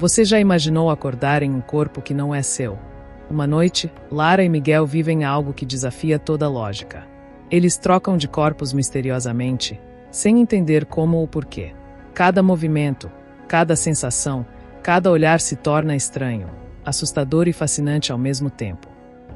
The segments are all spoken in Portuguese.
Você já imaginou acordar em um corpo que não é seu? Uma noite, Lara e Miguel vivem algo que desafia toda a lógica. Eles trocam de corpos misteriosamente, sem entender como ou porquê. Cada movimento, cada sensação, cada olhar se torna estranho, assustador e fascinante ao mesmo tempo.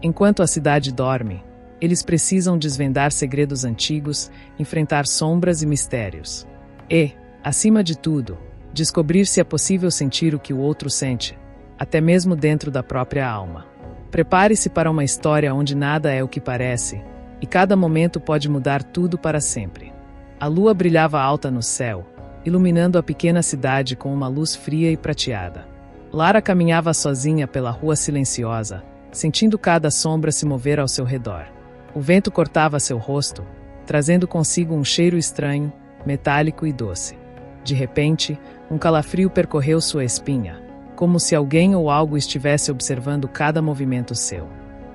Enquanto a cidade dorme, eles precisam desvendar segredos antigos, enfrentar sombras e mistérios. E, acima de tudo, descobrir se é possível sentir o que o outro sente, até mesmo dentro da própria alma. Prepare-se para uma história onde nada é o que parece, e cada momento pode mudar tudo para sempre. A lua brilhava alta no céu, iluminando a pequena cidade com uma luz fria e prateada. Lara caminhava sozinha pela rua silenciosa, sentindo cada sombra se mover ao seu redor. O vento cortava seu rosto, trazendo consigo um cheiro estranho, metálico e doce. De repente, um calafrio percorreu sua espinha, como se alguém ou algo estivesse observando cada movimento seu.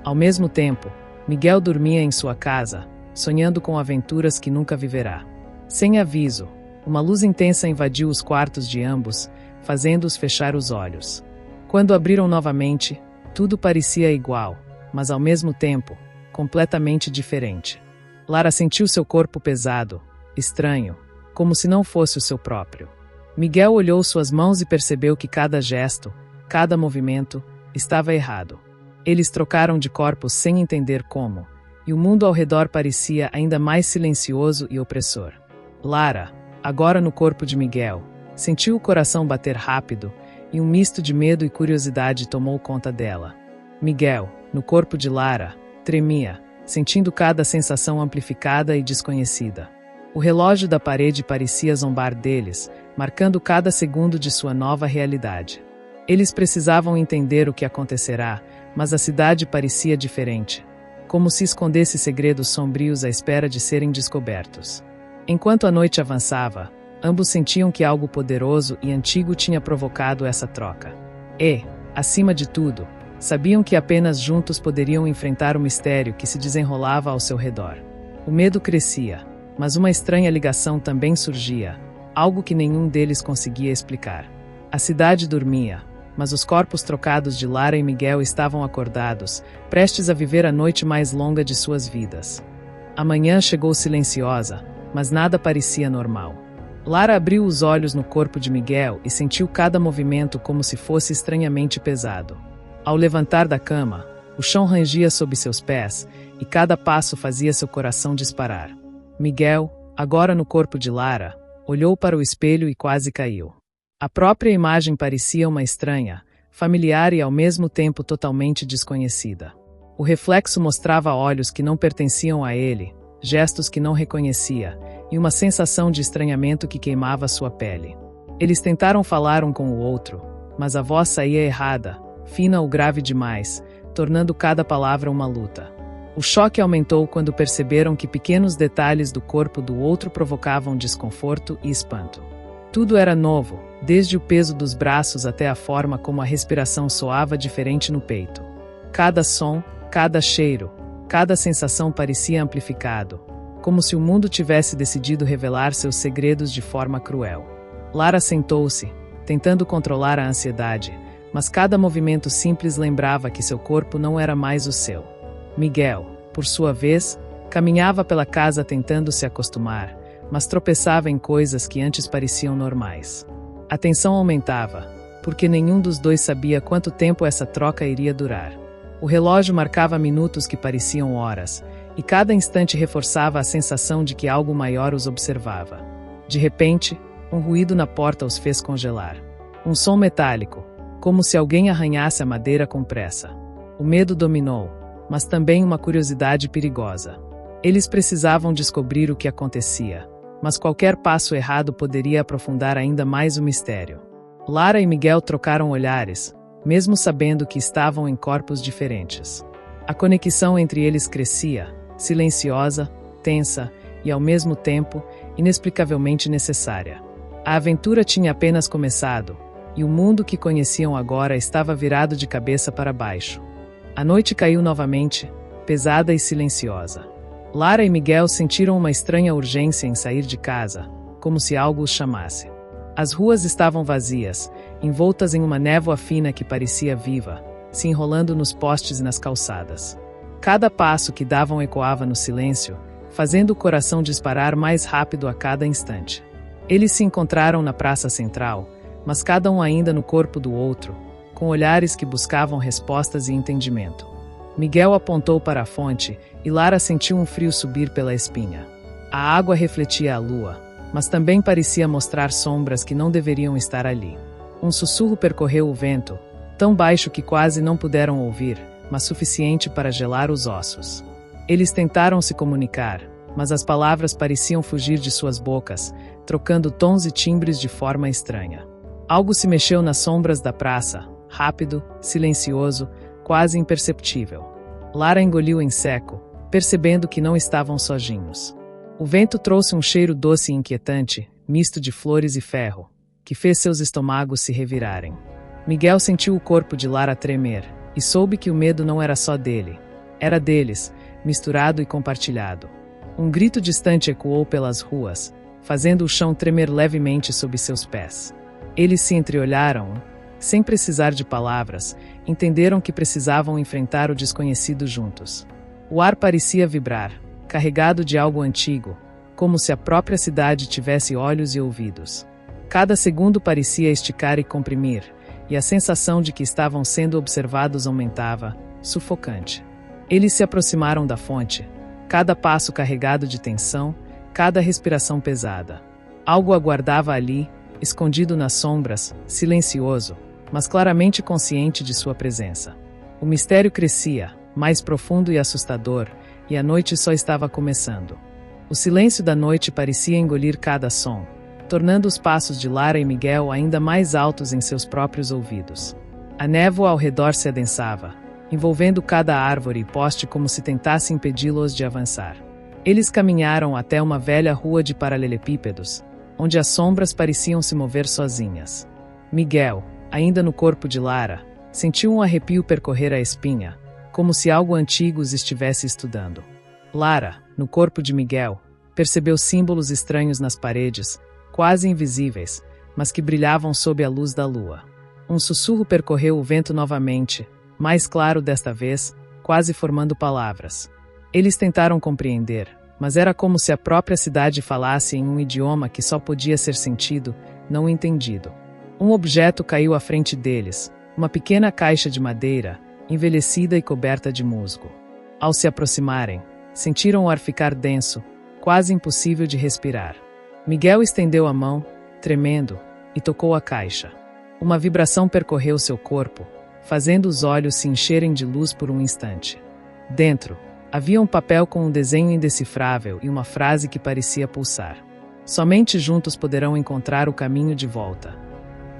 Ao mesmo tempo, Miguel dormia em sua casa, sonhando com aventuras que nunca viverá. Sem aviso, uma luz intensa invadiu os quartos de ambos, fazendo-os fechar os olhos. Quando abriram novamente, tudo parecia igual, mas ao mesmo tempo, completamente diferente. Lara sentiu seu corpo pesado, estranho, como se não fosse o seu próprio. Miguel olhou suas mãos e percebeu que cada gesto, cada movimento, estava errado. Eles trocaram de corpos sem entender como, e o mundo ao redor parecia ainda mais silencioso e opressor. Lara, agora no corpo de Miguel, sentiu o coração bater rápido, e um misto de medo e curiosidade tomou conta dela. Miguel, no corpo de Lara, tremia, sentindo cada sensação amplificada e desconhecida. O relógio da parede parecia zombar deles, marcando cada segundo de sua nova realidade. Eles precisavam entender o que acontecerá, mas a cidade parecia diferente, como se escondesse segredos sombrios à espera de serem descobertos. Enquanto a noite avançava, ambos sentiam que algo poderoso e antigo tinha provocado essa troca. E, acima de tudo, sabiam que apenas juntos poderiam enfrentar o mistério que se desenrolava ao seu redor. O medo crescia, mas uma estranha ligação também surgia, algo que nenhum deles conseguia explicar. A cidade dormia, mas os corpos trocados de Lara e Miguel estavam acordados, prestes a viver a noite mais longa de suas vidas. A manhã chegou silenciosa, mas nada parecia normal. Lara abriu os olhos no corpo de Miguel e sentiu cada movimento como se fosse estranhamente pesado. Ao levantar da cama, o chão rangia sob seus pés, e cada passo fazia seu coração disparar. Miguel, agora no corpo de Lara, olhou para o espelho e quase caiu. A própria imagem parecia uma estranha, familiar e ao mesmo tempo totalmente desconhecida. O reflexo mostrava olhos que não pertenciam a ele, gestos que não reconhecia, e uma sensação de estranhamento que queimava sua pele. Eles tentaram falar um com o outro, mas a voz saía errada, fina ou grave demais, tornando cada palavra uma luta. O choque aumentou quando perceberam que pequenos detalhes do corpo do outro provocavam desconforto e espanto. Tudo era novo, desde o peso dos braços até a forma como a respiração soava diferente no peito. Cada som, cada cheiro, cada sensação parecia amplificado, como se o mundo tivesse decidido revelar seus segredos de forma cruel. Lara sentou-se, tentando controlar a ansiedade, mas cada movimento simples lembrava que seu corpo não era mais o seu. Miguel, por sua vez, caminhava pela casa tentando se acostumar, mas tropeçava em coisas que antes pareciam normais. A tensão aumentava, porque nenhum dos dois sabia quanto tempo essa troca iria durar. O relógio marcava minutos que pareciam horas, e cada instante reforçava a sensação de que algo maior os observava. De repente, um ruído na porta os fez congelar. Um som metálico, como se alguém arranhasse a madeira com pressa. O medo dominou, mas também uma curiosidade perigosa. Eles precisavam descobrir o que acontecia, mas qualquer passo errado poderia aprofundar ainda mais o mistério. Lara e Miguel trocaram olhares, mesmo sabendo que estavam em corpos diferentes. A conexão entre eles crescia, silenciosa, tensa e, ao mesmo tempo, inexplicavelmente necessária. A aventura tinha apenas começado, e o mundo que conheciam agora estava virado de cabeça para baixo. A noite caiu novamente, pesada e silenciosa. Lara e Miguel sentiram uma estranha urgência em sair de casa, como se algo os chamasse. As ruas estavam vazias, envoltas em uma névoa fina que parecia viva, se enrolando nos postes e nas calçadas. Cada passo que davam ecoava no silêncio, fazendo o coração disparar mais rápido a cada instante. Eles se encontraram na praça central, mas cada um ainda no corpo do outro, com olhares que buscavam respostas e entendimento. Miguel apontou para a fonte e Lara sentiu um frio subir pela espinha. A água refletia a lua, mas também parecia mostrar sombras que não deveriam estar ali. Um sussurro percorreu o vento, tão baixo que quase não puderam ouvir, mas suficiente para gelar os ossos. Eles tentaram se comunicar, mas as palavras pareciam fugir de suas bocas, trocando tons e timbres de forma estranha. Algo se mexeu nas sombras da praça, rápido, silencioso, quase imperceptível. Lara engoliu em seco, percebendo que não estavam sozinhos. O vento trouxe um cheiro doce e inquietante, misto de flores e ferro, que fez seus estômagos se revirarem. Miguel sentiu o corpo de Lara tremer, e soube que o medo não era só dele. Era deles, misturado e compartilhado. Um grito distante ecoou pelas ruas, fazendo o chão tremer levemente sob seus pés. Eles se entreolharam, sem precisar de palavras, entenderam que precisavam enfrentar o desconhecido juntos. O ar parecia vibrar, carregado de algo antigo, como se a própria cidade tivesse olhos e ouvidos. Cada segundo parecia esticar e comprimir, e a sensação de que estavam sendo observados aumentava, sufocante. Eles se aproximaram da fonte, cada passo carregado de tensão, cada respiração pesada. Algo aguardava ali, escondido nas sombras, silencioso, mas claramente consciente de sua presença. O mistério crescia, mais profundo e assustador, e a noite só estava começando. O silêncio da noite parecia engolir cada som, tornando os passos de Lara e Miguel ainda mais altos em seus próprios ouvidos. A névoa ao redor se adensava, envolvendo cada árvore e poste como se tentasse impedi-los de avançar. Eles caminharam até uma velha rua de paralelepípedos, onde as sombras pareciam se mover sozinhas. Miguel, ainda no corpo de Lara, sentiu um arrepio percorrer a espinha, como se algo antigo os estivesse estudando. Lara, no corpo de Miguel, percebeu símbolos estranhos nas paredes, quase invisíveis, mas que brilhavam sob a luz da lua. Um sussurro percorreu o vento novamente, mais claro desta vez, quase formando palavras. Eles tentaram compreender, mas era como se a própria cidade falasse em um idioma que só podia ser sentido, não entendido. Um objeto caiu à frente deles, uma pequena caixa de madeira, envelhecida e coberta de musgo. Ao se aproximarem, sentiram o ar ficar denso, quase impossível de respirar. Miguel estendeu a mão, tremendo, e tocou a caixa. Uma vibração percorreu seu corpo, fazendo os olhos se encherem de luz por um instante. Dentro, havia um papel com um desenho indecifrável e uma frase que parecia pulsar. Somente juntos poderão encontrar o caminho de volta.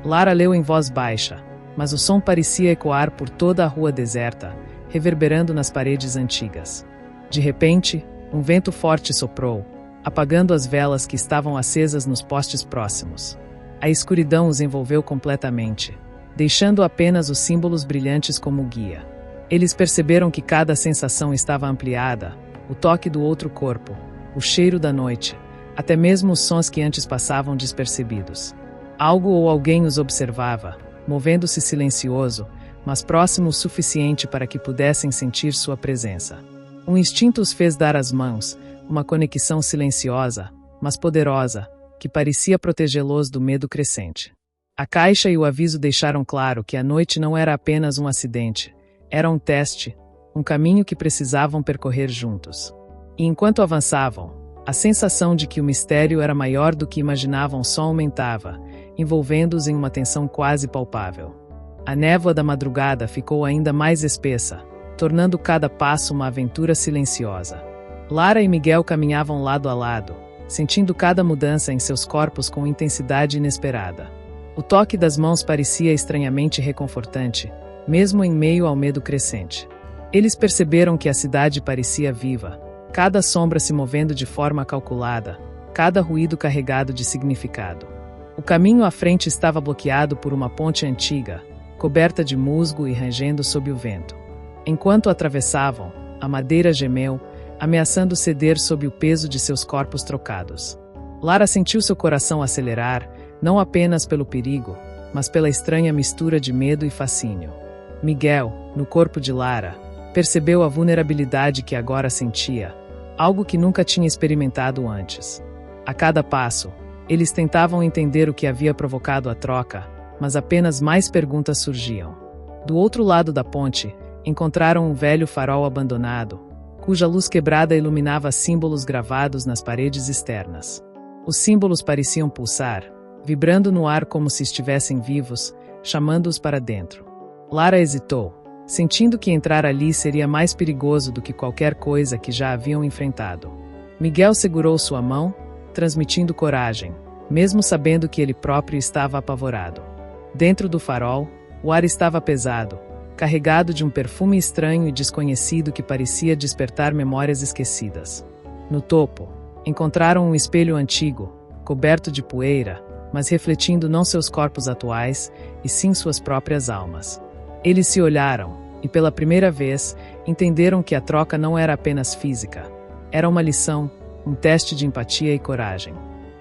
Lara leu em voz baixa, mas o som parecia ecoar por toda a rua deserta, reverberando nas paredes antigas. De repente, um vento forte soprou, apagando as velas que estavam acesas nos postes próximos. A escuridão os envolveu completamente, deixando apenas os símbolos brilhantes como guia. Eles perceberam que cada sensação estava ampliada, o toque do outro corpo, o cheiro da noite, até mesmo os sons que antes passavam despercebidos. Algo ou alguém os observava, movendo-se silencioso, mas próximo o suficiente para que pudessem sentir sua presença. Um instinto os fez dar as mãos, uma conexão silenciosa, mas poderosa, que parecia protegê-los do medo crescente. A caixa e o aviso deixaram claro que a noite não era apenas um acidente, era um teste, um caminho que precisavam percorrer juntos. E enquanto avançavam, a sensação de que o mistério era maior do que imaginavam só aumentava, envolvendo-os em uma tensão quase palpável. A névoa da madrugada ficou ainda mais espessa, tornando cada passo uma aventura silenciosa. Lara e Miguel caminhavam lado a lado, sentindo cada mudança em seus corpos com intensidade inesperada. O toque das mãos parecia estranhamente reconfortante, mesmo em meio ao medo crescente. Eles perceberam que a cidade parecia viva, cada sombra se movendo de forma calculada, cada ruído carregado de significado. O caminho à frente estava bloqueado por uma ponte antiga, coberta de musgo e rangendo sob o vento. Enquanto atravessavam, a madeira gemeu, ameaçando ceder sob o peso de seus corpos trocados. Lara sentiu seu coração acelerar, não apenas pelo perigo, mas pela estranha mistura de medo e fascínio. Miguel, no corpo de Lara, percebeu a vulnerabilidade que agora sentia, algo que nunca tinha experimentado antes. A cada passo, eles tentavam entender o que havia provocado a troca, mas apenas mais perguntas surgiam. Do outro lado da ponte, encontraram um velho farol abandonado, cuja luz quebrada iluminava símbolos gravados nas paredes externas. Os símbolos pareciam pulsar, vibrando no ar como se estivessem vivos, chamando-os para dentro. Lara hesitou, sentindo que entrar ali seria mais perigoso do que qualquer coisa que já haviam enfrentado. Miguel segurou sua mão, transmitindo coragem, mesmo sabendo que ele próprio estava apavorado. Dentro do farol, o ar estava pesado, carregado de um perfume estranho e desconhecido que parecia despertar memórias esquecidas. No topo, encontraram um espelho antigo, coberto de poeira, mas refletindo não seus corpos atuais, e sim suas próprias almas. Eles se olharam, e pela primeira vez, entenderam que a troca não era apenas física. Era uma lição, um teste de empatia e coragem.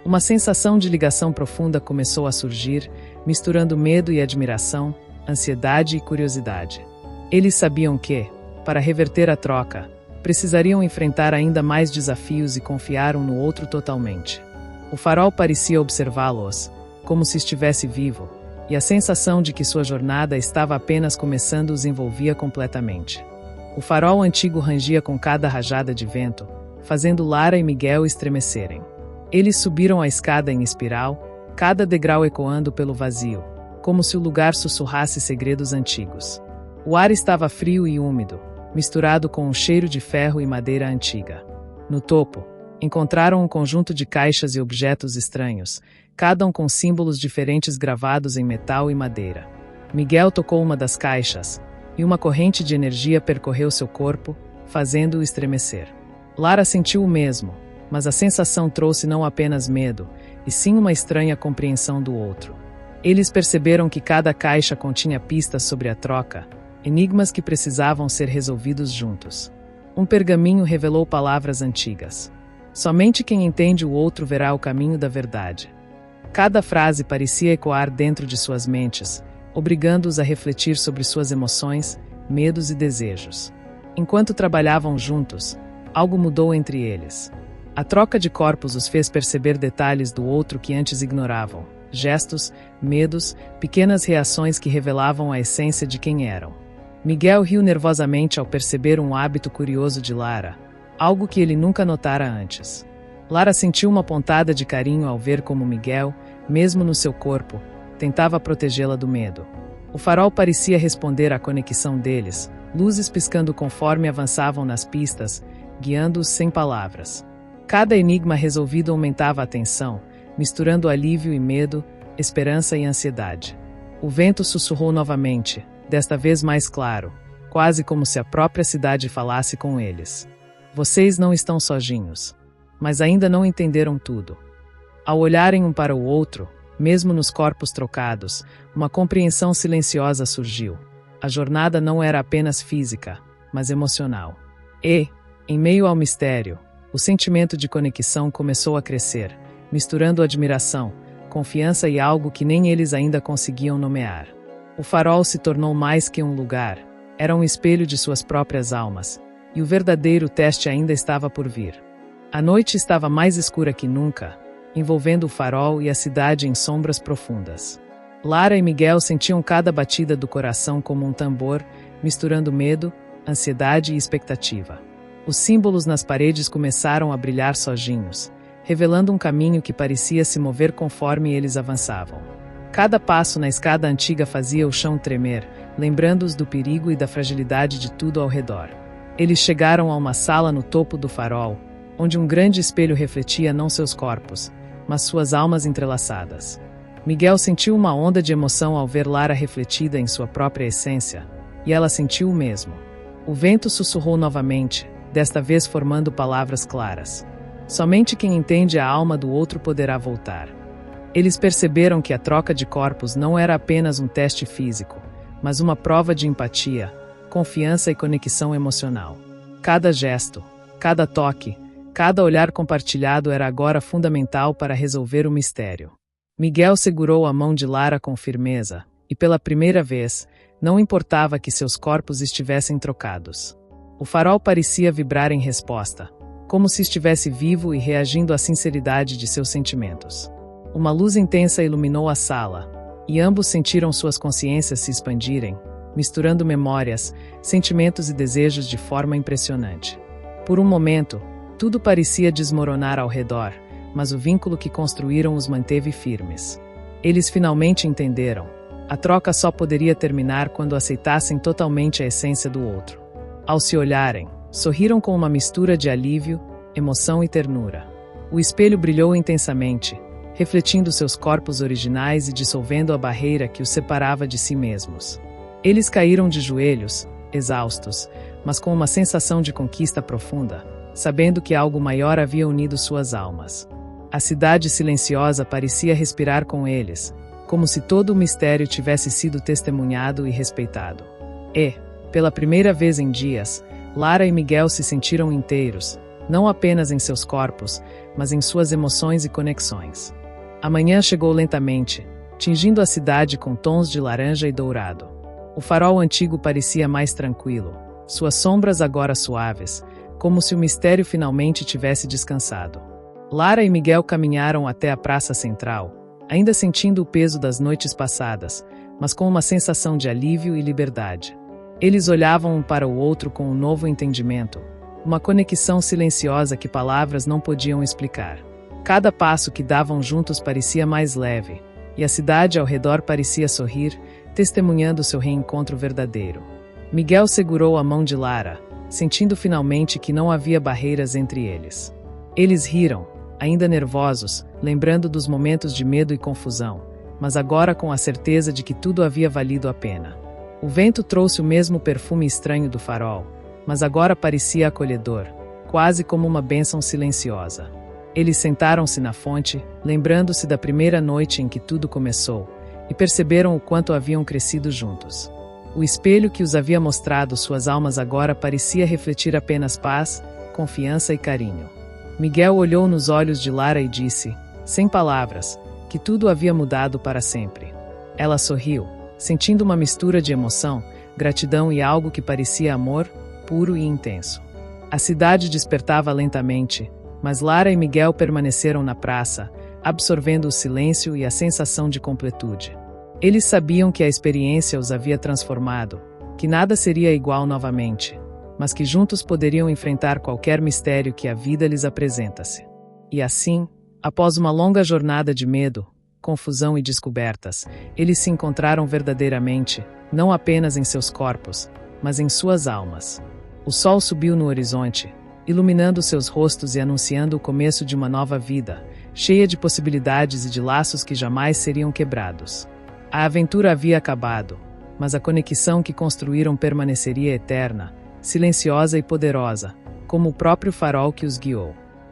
Uma sensação de ligação profunda começou a surgir, misturando medo e admiração, ansiedade e curiosidade. Eles sabiam que, para reverter a troca, precisariam enfrentar ainda mais desafios e confiar um no outro totalmente. O farol parecia observá-los, como se estivesse vivo, e a sensação de que sua jornada estava apenas começando os envolvia completamente. O farol antigo rangia com cada rajada de vento, fazendo Lara e Miguel estremecerem. Eles subiram a escada em espiral, cada degrau ecoando pelo vazio, como se o lugar sussurrasse segredos antigos. O ar estava frio e úmido, misturado com um cheiro de ferro e madeira antiga. No topo, encontraram um conjunto de caixas e objetos estranhos, cada um com símbolos diferentes gravados em metal e madeira. Miguel tocou uma das caixas, e uma corrente de energia percorreu seu corpo, fazendo-o estremecer. Lara sentiu o mesmo, mas a sensação trouxe não apenas medo, e sim uma estranha compreensão do outro. Eles perceberam que cada caixa continha pistas sobre a troca, enigmas que precisavam ser resolvidos juntos. Um pergaminho revelou palavras antigas. Somente quem entende o outro verá o caminho da verdade. Cada frase parecia ecoar dentro de suas mentes, obrigando-os a refletir sobre suas emoções, medos e desejos. Enquanto trabalhavam juntos, algo mudou entre eles. A troca de corpos os fez perceber detalhes do outro que antes ignoravam, gestos, medos, pequenas reações que revelavam a essência de quem eram. Miguel riu nervosamente ao perceber um hábito curioso de Lara, algo que ele nunca notara antes. Lara sentiu uma pontada de carinho ao ver como Miguel, mesmo no seu corpo, tentava protegê-la do medo. O farol parecia responder à conexão deles, luzes piscando conforme avançavam nas pistas, guiando-os sem palavras. Cada enigma resolvido aumentava a tensão, misturando alívio e medo, esperança e ansiedade. O vento sussurrou novamente, desta vez mais claro, quase como se a própria cidade falasse com eles. Vocês não estão sozinhos. Mas ainda não entenderam tudo. Ao olharem um para o outro, mesmo nos corpos trocados, uma compreensão silenciosa surgiu. A jornada não era apenas física, mas emocional. E, em meio ao mistério, o sentimento de conexão começou a crescer, misturando admiração, confiança e algo que nem eles ainda conseguiam nomear. O farol se tornou mais que um lugar, era um espelho de suas próprias almas, e o verdadeiro teste ainda estava por vir. A noite estava mais escura que nunca, envolvendo o farol e a cidade em sombras profundas. Lara e Miguel sentiam cada batida do coração como um tambor, misturando medo, ansiedade e expectativa. Os símbolos nas paredes começaram a brilhar sozinhos, revelando um caminho que parecia se mover conforme eles avançavam. Cada passo na escada antiga fazia o chão tremer, lembrando-os do perigo e da fragilidade de tudo ao redor. Eles chegaram a uma sala no topo do farol, onde um grande espelho refletia não seus corpos, mas suas almas entrelaçadas. Miguel sentiu uma onda de emoção ao ver Lara refletida em sua própria essência, e ela sentiu o mesmo. O vento sussurrou novamente, desta vez formando palavras claras. Somente quem entende a alma do outro poderá voltar. Eles perceberam que a troca de corpos não era apenas um teste físico, mas uma prova de empatia, confiança e conexão emocional. Cada gesto, cada toque, cada olhar compartilhado era agora fundamental para resolver o mistério. Miguel segurou a mão de Lara com firmeza, e pela primeira vez, não importava que seus corpos estivessem trocados. O farol parecia vibrar em resposta, como se estivesse vivo e reagindo à sinceridade de seus sentimentos. Uma luz intensa iluminou a sala, e ambos sentiram suas consciências se expandirem, misturando memórias, sentimentos e desejos de forma impressionante. Por um momento, tudo parecia desmoronar ao redor, mas o vínculo que construíram os manteve firmes. Eles finalmente entenderam. A troca só poderia terminar quando aceitassem totalmente a essência do outro. Ao se olharem, sorriram com uma mistura de alívio, emoção e ternura. O espelho brilhou intensamente, refletindo seus corpos originais e dissolvendo a barreira que os separava de si mesmos. Eles caíram de joelhos, exaustos, mas com uma sensação de conquista profunda, sabendo que algo maior havia unido suas almas. A cidade silenciosa parecia respirar com eles, como se todo o mistério tivesse sido testemunhado e respeitado. E, pela primeira vez em dias, Lara e Miguel se sentiram inteiros, não apenas em seus corpos, mas em suas emoções e conexões. A manhã chegou lentamente, tingindo a cidade com tons de laranja e dourado. O farol antigo parecia mais tranquilo, suas sombras agora suaves, como se o mistério finalmente tivesse descansado. Lara e Miguel caminharam até a praça central, ainda sentindo o peso das noites passadas, mas com uma sensação de alívio e liberdade. Eles olhavam um para o outro com um novo entendimento, uma conexão silenciosa que palavras não podiam explicar. Cada passo que davam juntos parecia mais leve, e a cidade ao redor parecia sorrir, testemunhando seu reencontro verdadeiro. Miguel segurou a mão de Lara, sentindo finalmente que não havia barreiras entre eles. Eles riram, ainda nervosos, lembrando dos momentos de medo e confusão, mas agora com a certeza de que tudo havia valido a pena. O vento trouxe o mesmo perfume estranho do farol, mas agora parecia acolhedor, quase como uma bênção silenciosa. Eles sentaram-se na fonte, lembrando-se da primeira noite em que tudo começou, e perceberam o quanto haviam crescido juntos. O espelho que os havia mostrado suas almas agora parecia refletir apenas paz, confiança e carinho. Miguel olhou nos olhos de Lara e disse, sem palavras, que tudo havia mudado para sempre. Ela sorriu, sentindo uma mistura de emoção, gratidão e algo que parecia amor, puro e intenso. A cidade despertava lentamente, mas Lara e Miguel permaneceram na praça, absorvendo o silêncio e a sensação de completude. Eles sabiam que a experiência os havia transformado, que nada seria igual novamente, mas que juntos poderiam enfrentar qualquer mistério que a vida lhes apresentasse. E assim, após uma longa jornada de medo, confusão e descobertas, eles se encontraram verdadeiramente, não apenas em seus corpos, mas em suas almas. O sol subiu no horizonte, iluminando seus rostos e anunciando o começo de uma nova vida, cheia de possibilidades e de laços que jamais seriam quebrados. A aventura havia acabado, mas a conexão que construíram permaneceria eterna, silenciosa e poderosa, como o próprio farol que os guiou.